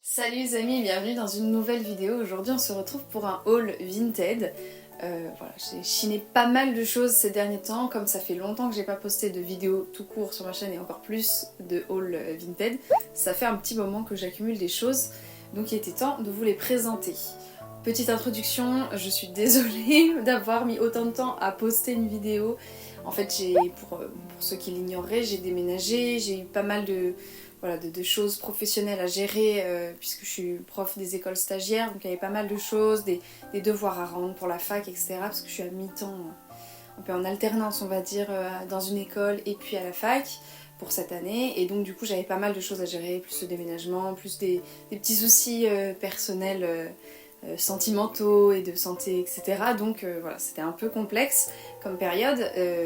Salut les amis, bienvenue dans une nouvelle vidéo. Aujourd'hui on se retrouve pour un haul Vinted. Voilà, j'ai chiné pas mal de choses ces derniers temps, comme ça fait longtemps que j'ai pas posté de vidéo tout court sur ma chaîne et encore plus de haul Vinted. Ça fait un petit moment que j'accumule des choses, donc il était temps de vous les présenter. Petite introduction, je suis désolée d'avoir mis autant de temps à poster une vidéo. En fait, pour ceux qui l'ignoreraient, j'ai déménagé, j'ai eu pas mal de choses professionnelles à gérer puisque je suis prof des écoles stagiaires, donc il y avait pas mal de choses, des devoirs à rendre pour la fac, etc. Parce que je suis à mi-temps, un peu en alternance on va dire, dans une école et puis à la fac pour cette année. Et donc du coup j'avais pas mal de choses à gérer, plus le déménagement, plus des petits soucis personnels, sentimentaux et de santé, etc. Donc voilà, c'était un peu complexe comme période,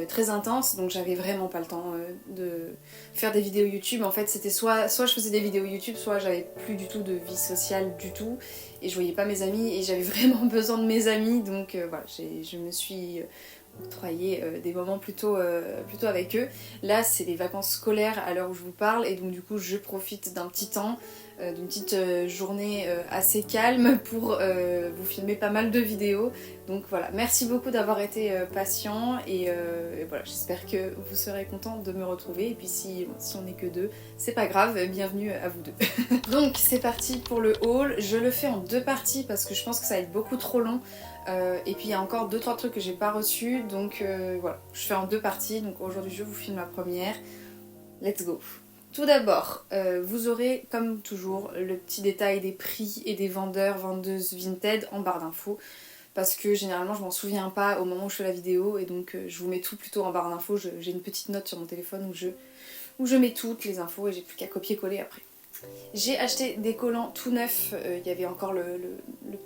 très intense, donc j'avais vraiment pas le temps de faire des vidéos YouTube. En fait c'était soit je faisais des vidéos YouTube, soit j'avais plus du tout de vie sociale du tout et je voyais pas mes amis et j'avais vraiment besoin de mes amis, donc voilà, je me suis octroyer des moments plutôt avec eux. Là c'est les vacances scolaires à l'heure où je vous parle et donc du coup je profite d'un petit temps, d'une petite journée assez calme pour vous filmer pas mal de vidéos. Donc voilà, merci beaucoup d'avoir été patient et voilà, j'espère que vous serez contents de me retrouver. Et puis si on n'est que deux, c'est pas grave, bienvenue à vous deux. Donc c'est parti pour le haul. Je le fais en deux parties parce que je pense que ça va être beaucoup trop long. Et puis il y a encore 2-3 trucs que j'ai pas reçus, donc voilà, je fais en deux parties. Donc aujourd'hui je vous filme la première. Let's go. Tout d'abord, vous aurez comme toujours le petit détail des prix et des vendeurs, vendeuses Vinted en barre d'infos. Parce que généralement je m'en souviens pas au moment où je fais la vidéo et donc je vous mets tout plutôt en barre d'infos. J'ai une petite note sur mon téléphone où je mets toutes les infos et j'ai plus qu'à copier-coller après. J'ai acheté des collants tout neufs, il y avait encore le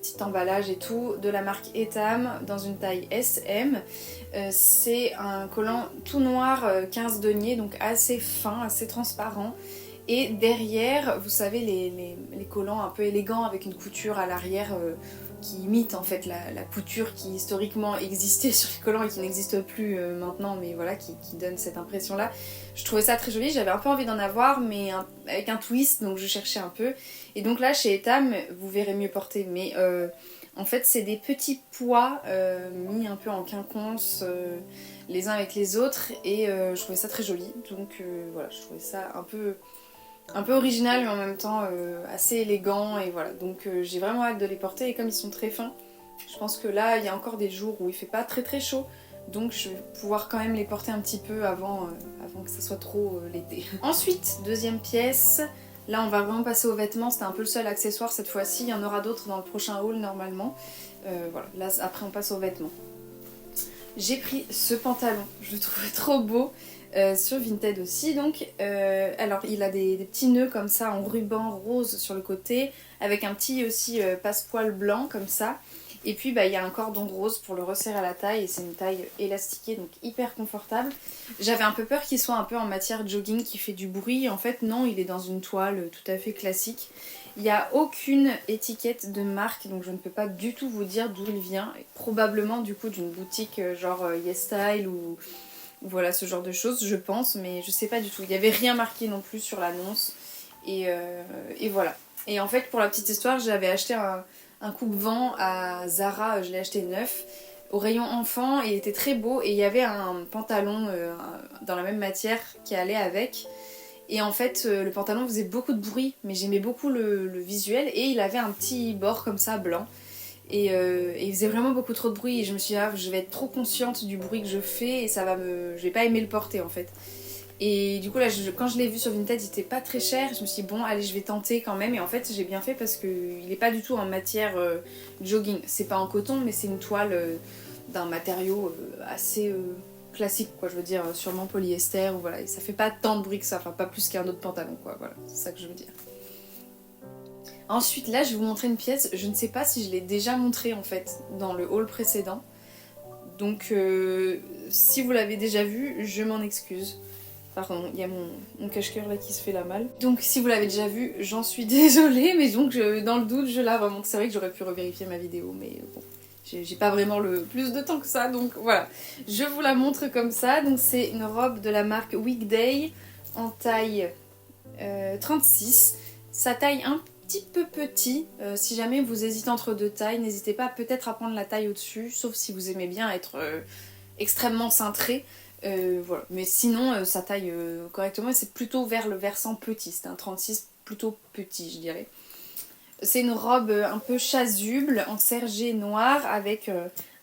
petit emballage et tout, de la marque Etam dans une taille SM. C'est un collant tout noir, 15 deniers, donc assez fin, assez transparent. Et derrière, vous savez, les collants un peu élégants avec une couture à l'arrière qui imite en fait la couture qui historiquement existait sur les collants et qui n'existe plus maintenant, mais voilà, qui donne cette impression là. Je trouvais ça très joli, j'avais un peu envie d'en avoir mais avec un twist, donc je cherchais un peu. Et donc là chez Etam, vous verrez mieux porter, mais en fait c'est des petits pois mis un peu en quinconce les uns avec les autres et je trouvais ça très joli, donc voilà, je trouvais ça un peu original mais en même temps assez élégant et voilà, donc j'ai vraiment hâte de les porter. Et comme ils sont très fins, je pense que là il y a encore des jours où il fait pas très très chaud, donc je vais pouvoir quand même les porter un petit peu avant que ça soit trop l'été. Ensuite, deuxième pièce, là on va vraiment passer aux vêtements, c'était un peu le seul accessoire cette fois-ci, il y en aura d'autres dans le prochain haul normalement. Voilà, là après on passe aux vêtements. J'ai pris ce pantalon, je le trouvais trop beau. Sur Vinted aussi donc, alors il a des petits nœuds comme ça en ruban rose sur le côté avec un petit aussi passepoil blanc comme ça, et puis il y a un cordon rose pour le resserrer à la taille et c'est une taille élastiquée donc hyper confortable. J'avais un peu peur qu'il soit un peu en matière jogging qui fait du bruit, en fait non, il est dans une toile tout à fait classique. Il n'y a aucune étiquette de marque donc je ne peux pas du tout vous dire d'où il vient, probablement du coup d'une boutique genre YesStyle ou voilà, ce genre de choses, je pense, mais je sais pas du tout. Il n'y avait rien marqué non plus sur l'annonce. Et voilà. Et en fait, pour la petite histoire, j'avais acheté un coupe-vent à Zara, je l'ai acheté neuf, au rayon enfant, et il était très beau. Et il y avait un pantalon dans la même matière qui allait avec. Et en fait, le pantalon faisait beaucoup de bruit, mais j'aimais beaucoup le visuel. Et il avait un petit bord comme ça, blanc. Et il faisait vraiment beaucoup trop de bruit et je me suis dit je vais être trop consciente du bruit que je fais et je vais pas aimer le porter en fait. Et du coup là quand je l'ai vu sur Vinted il était pas très cher, je me suis dit bon allez je vais tenter quand même, et en fait j'ai bien fait parce qu'il est pas du tout en matière jogging, c'est pas en coton mais c'est une toile d'un matériau assez classique quoi, je veux dire sûrement polyester ou voilà, et ça fait pas tant de bruit que ça, enfin pas plus qu'un autre pantalon quoi, voilà, c'est ça que je veux dire. Ensuite là je vais vous montrer une pièce, je ne sais pas si je l'ai déjà montrée en fait dans le haul précédent. Donc si vous l'avez déjà vu, je m'en excuse. Pardon, il y a mon cache-cœur là qui se fait la malle. Donc si vous l'avez déjà vu, j'en suis désolée, mais donc dans le doute je la remonte. C'est vrai que j'aurais pu revérifier ma vidéo, mais bon, j'ai pas vraiment le plus de temps que ça, donc voilà. Je vous la montre comme ça. Donc c'est une robe de la marque Weekday en taille 36. Sa taille un petit peu petit. Si jamais vous hésitez entre deux tailles, n'hésitez pas peut-être à prendre la taille au-dessus, sauf si vous aimez bien être extrêmement cintré. Voilà. Mais sinon, ça taille correctement et c'est plutôt vers le versant petit. C'est un 36 plutôt petit, je dirais. C'est une robe un peu chasuble en sergé noir avec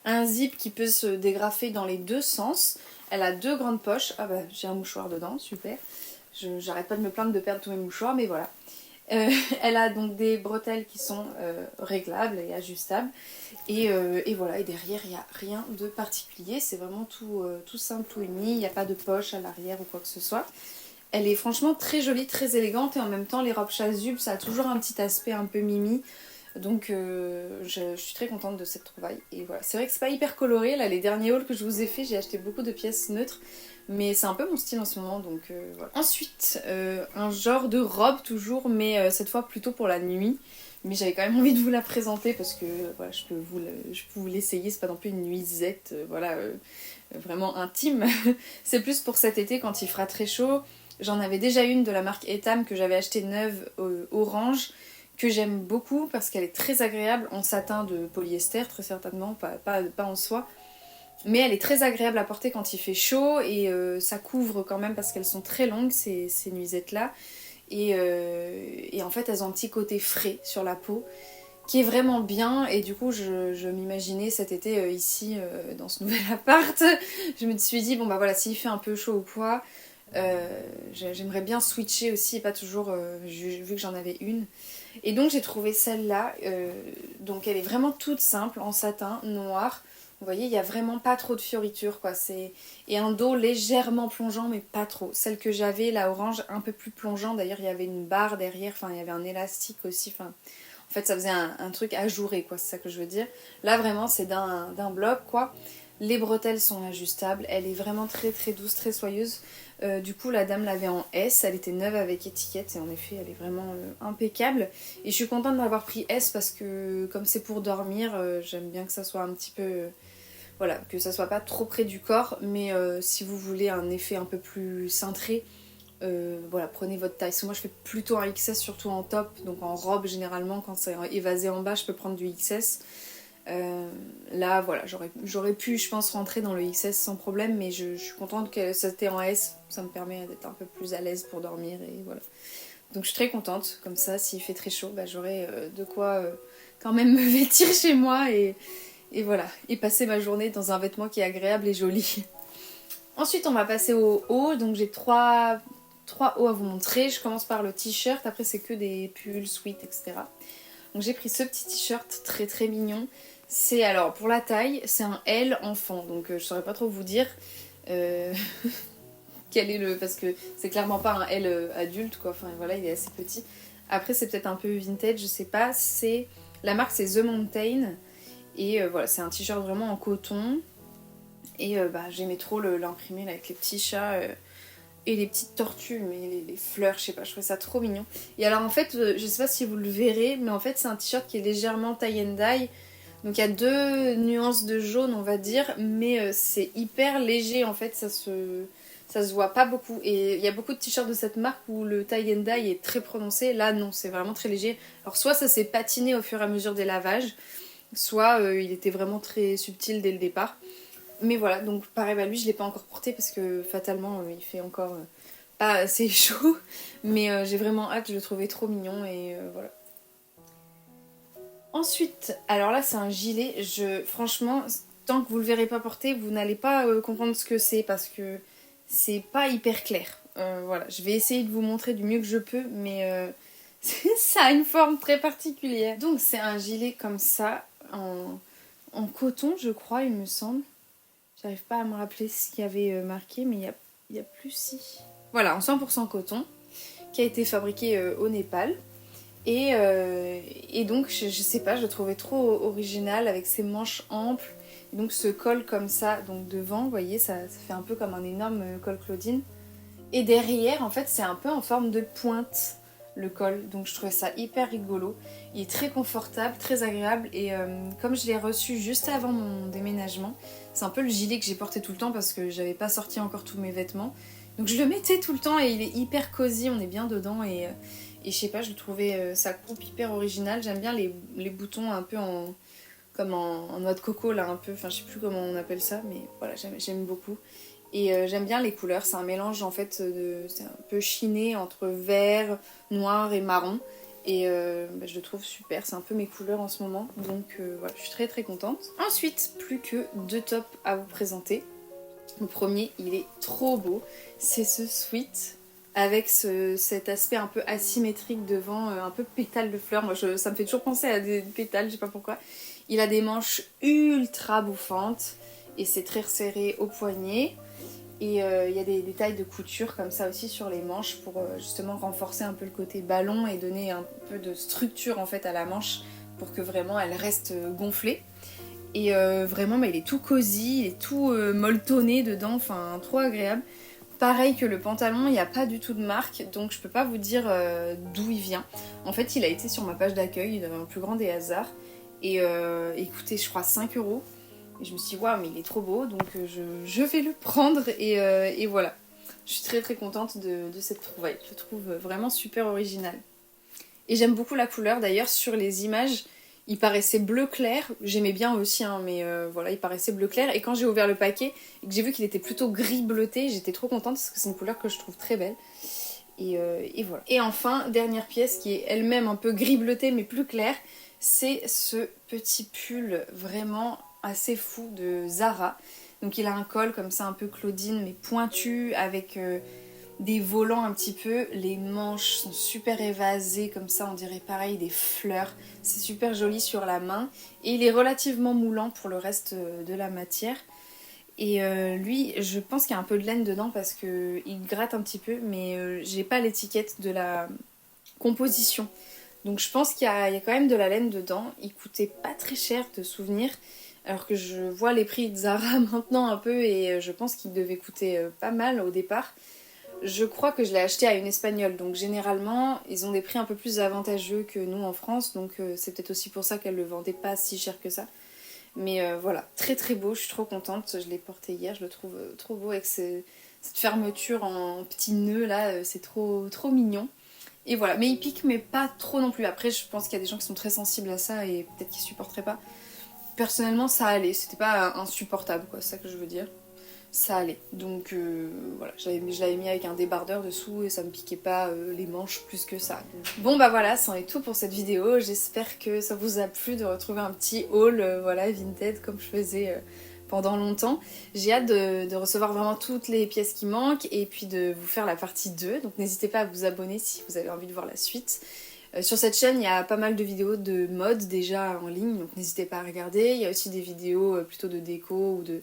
un zip qui peut se dégrafer dans les deux sens. Elle a deux grandes poches. Ah bah j'ai un mouchoir dedans, super. J'arrête pas de me plaindre de perdre tous mes mouchoirs, mais voilà. Elle a donc des bretelles qui sont réglables et ajustables. Et voilà, et derrière il n'y a rien de particulier. C'est vraiment tout simple, tout uni. Il n'y a pas de poche à l'arrière ou quoi que ce soit. Elle est franchement très jolie, très élégante et en même temps les robes chasubles ça a toujours un petit aspect un peu mimi. Donc je suis très contente de cette trouvaille. Et voilà, c'est vrai que c'est pas hyper coloré. Là les derniers hauls que je vous ai fait, j'ai acheté beaucoup de pièces neutres. Mais c'est un peu mon style en ce moment donc voilà. Ensuite, un genre de robe toujours mais cette fois plutôt pour la nuit. Mais j'avais quand même envie de vous la présenter parce que voilà, je peux vous l'essayer, c'est pas non plus une nuisette voilà, vraiment intime. C'est plus pour cet été quand il fera très chaud. J'en avais déjà une de la marque Etam que j'avais achetée neuve orange, que j'aime beaucoup parce qu'elle est très agréable en satin de polyester, très certainement, pas en soie. Mais elle est très agréable à porter quand il fait chaud et ça couvre quand même parce qu'elles sont très longues ces nuisettes-là. Et en fait elles ont un petit côté frais sur la peau qui est vraiment bien et du coup je m'imaginais cet été ici dans ce nouvel appart. Je me suis dit bon bah voilà, s'il fait un peu chaud ou quoi, j'aimerais bien switcher aussi et pas toujours vu que j'en avais une. Et donc j'ai trouvé celle-là, donc elle est vraiment toute simple en satin noir. Vous voyez, il n'y a vraiment pas trop de fioritures quoi. Et un dos légèrement plongeant mais pas trop. Celle que j'avais, la orange, un peu plus plongeant. D'ailleurs il y avait une barre derrière, enfin il y avait un élastique aussi. Enfin, en fait ça faisait un truc ajouré quoi, c'est ça que je veux dire. Là vraiment c'est d'un bloc quoi. Les bretelles sont ajustables, elle est vraiment très très douce, très soyeuse. Du coup la dame l'avait en S, elle était neuve avec étiquette et en effet elle est vraiment impeccable. Et je suis contente d'avoir pris S parce que comme c'est pour dormir, j'aime bien que ça soit un petit peu... voilà, que ça soit pas trop près du corps, mais si vous voulez un effet un peu plus cintré, voilà, prenez votre taille. Parce que moi je fais plutôt un XS surtout en top, donc en robe généralement quand c'est évasé en bas je peux prendre du XS. Là voilà, j'aurais pu je pense rentrer dans le XS sans problème mais je suis contente que c'était en S, ça me permet d'être un peu plus à l'aise pour dormir et voilà. Donc je suis très contente, comme ça s'il fait très chaud bah, j'aurai de quoi quand même me vêtir chez moi et voilà, et passer ma journée dans un vêtement qui est agréable et joli. Ensuite on va passer aux hauts, donc j'ai trois hauts à vous montrer. Je commence par le t-shirt, après c'est que des pulls, sweats, etc. Donc j'ai pris ce petit t-shirt très très mignon. C'est alors pour la taille, c'est un L enfant, donc je saurais pas trop vous dire quel est le... parce que c'est clairement pas un L adulte quoi, enfin voilà il est assez petit. Après c'est peut-être un peu vintage, je sais pas, c'est... la marque c'est The Mountain et voilà c'est un t-shirt vraiment en coton et bah, j'aimais trop l'imprimer avec les petits chats et les petites tortues, mais les fleurs, je sais pas, je trouvais ça trop mignon. Et alors en fait, je sais pas si vous le verrez, mais en fait c'est un t-shirt qui est légèrement tie and dye. Donc il y a deux nuances de jaune on va dire, mais c'est hyper léger en fait, ça se voit pas beaucoup. Et il y a beaucoup de t-shirts de cette marque où le tie and dye est très prononcé, là non, c'est vraiment très léger. Alors soit ça s'est patiné au fur et à mesure des lavages, soit il était vraiment très subtil dès le départ. Mais voilà, donc pareil, bah lui je l'ai pas encore porté parce que fatalement il fait encore pas assez chaud. Mais j'ai vraiment hâte, je le trouvais trop mignon et voilà. Ensuite, alors là c'est un gilet, franchement, tant que vous le verrez pas porter, vous n'allez pas comprendre ce que c'est parce que c'est pas hyper clair. Voilà, je vais essayer de vous montrer du mieux que je peux, mais ça a une forme très particulière. Donc c'est un gilet comme ça, en coton je crois il me semble. J'arrive pas à me rappeler ce qu'il y avait marqué, mais il y a plus si. Voilà, en 100% coton, qui a été fabriqué au Népal. Et donc, je sais pas, je le trouvais trop original avec ses manches amples. Et donc, ce col comme ça, donc devant, vous voyez, ça fait un peu comme un énorme col Claudine. Et derrière, en fait, c'est un peu en forme de pointe. le col, donc je trouvais ça hyper rigolo. Il est très confortable, très agréable et comme je l'ai reçu juste avant mon déménagement, c'est un peu le gilet que j'ai porté tout le temps parce que j'avais pas sorti encore tous mes vêtements. Donc je le mettais tout le temps et il est hyper cosy, on est bien dedans et je sais pas, je trouvais sa coupe hyper originale. J'aime bien les boutons un peu comme en noix de coco là un peu, enfin je sais plus comment on appelle ça, mais voilà j'aime beaucoup. Et j'aime bien les couleurs, c'est un mélange en fait c'est un peu chiné entre vert, noir et marron. Et je le trouve super, c'est un peu mes couleurs en ce moment, donc voilà, je suis très très contente. Ensuite, plus que 2 tops à vous présenter. Le premier, il est trop beau, c'est ce sweat avec cet aspect un peu asymétrique devant, un peu pétale de fleurs. Moi, ça me fait toujours penser à des pétales, je sais pas pourquoi. Il a des manches ultra bouffantes et c'est très resserré au poignet. Et il y a des détails de couture comme ça aussi sur les manches pour justement renforcer un peu le côté ballon et donner un peu de structure en fait à la manche pour que vraiment elle reste gonflée. Et vraiment il est tout cosy, il est tout molletonné dedans, enfin trop agréable. Pareil que le pantalon, il n'y a pas du tout de marque, donc je peux pas vous dire d'où il vient. En fait il a été sur ma page d'accueil, dans le plus grand des hasards. Et écoutez, je crois 5 €. Et je me suis dit, waouh, mais il est trop beau, donc je vais le prendre et voilà. Je suis très très contente de cette trouvaille. Je le trouve vraiment super original. Et j'aime beaucoup la couleur, d'ailleurs sur les images, il paraissait bleu clair. J'aimais bien aussi, hein, mais voilà, il paraissait bleu clair. Et quand j'ai ouvert le paquet et que j'ai vu qu'il était plutôt gris bleuté, j'étais trop contente parce que c'est une couleur que je trouve très belle. Et voilà. Et enfin, dernière pièce qui est elle-même un peu gris bleuté mais plus claire, c'est ce petit pull vraiment assez fou de Zara. Donc il a un col comme ça un peu Claudine mais pointu avec des volants un petit peu. Les manches sont super évasées comme ça, on dirait pareil des fleurs. C'est super joli sur la main et il est relativement moulant pour le reste de la matière. Et lui, je pense qu'il y a un peu de laine dedans parce qu'il gratte un petit peu, mais j'ai pas l'étiquette de la composition. Donc je pense qu'il y a quand même de la laine dedans. Il coûtait pas très cher de souvenir, alors que je vois les prix de Zara maintenant un peu et je pense qu'il devait coûter pas mal au départ. Je crois que je l'ai acheté à une espagnole, donc généralement ils ont des prix un peu plus avantageux que nous en France, donc c'est peut-être aussi pour ça qu'elle le vendait pas si cher que ça. Mais voilà, très très beau, je suis trop contente, je l'ai porté hier, je le trouve trop beau avec cette fermeture en petits nœuds là, c'est trop mignon. Et voilà, mais il pique mais pas trop non plus. Après je pense qu'il y a des gens qui sont très sensibles à ça et peut-être qu'ils supporteraient pas. Personnellement ça allait, c'était pas insupportable quoi, c'est ça que je veux dire. Ça allait, donc voilà, je l'avais mis avec un débardeur dessous et ça me piquait pas les manches plus que ça. Donc... Bon bah voilà, c'en est tout pour cette vidéo, j'espère que ça vous a plu de retrouver un petit haul voilà, vintage comme je faisais pendant longtemps. J'ai hâte de recevoir vraiment toutes les pièces qui manquent et puis de vous faire la partie 2, donc n'hésitez pas à vous abonner si vous avez envie de voir la suite. Sur cette chaîne, il y a pas mal de vidéos de mode déjà en ligne, donc n'hésitez pas à regarder. Il y a aussi des vidéos plutôt de déco ou de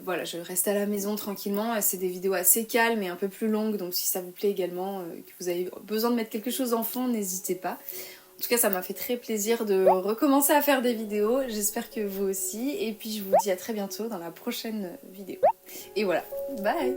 voilà, je reste à la maison tranquillement. C'est des vidéos assez calmes et un peu plus longues, donc si ça vous plaît également, que vous avez besoin de mettre quelque chose en fond, n'hésitez pas. En tout cas, ça m'a fait très plaisir de recommencer à faire des vidéos, j'espère que vous aussi, et puis je vous dis à très bientôt dans la prochaine vidéo. Et voilà, bye!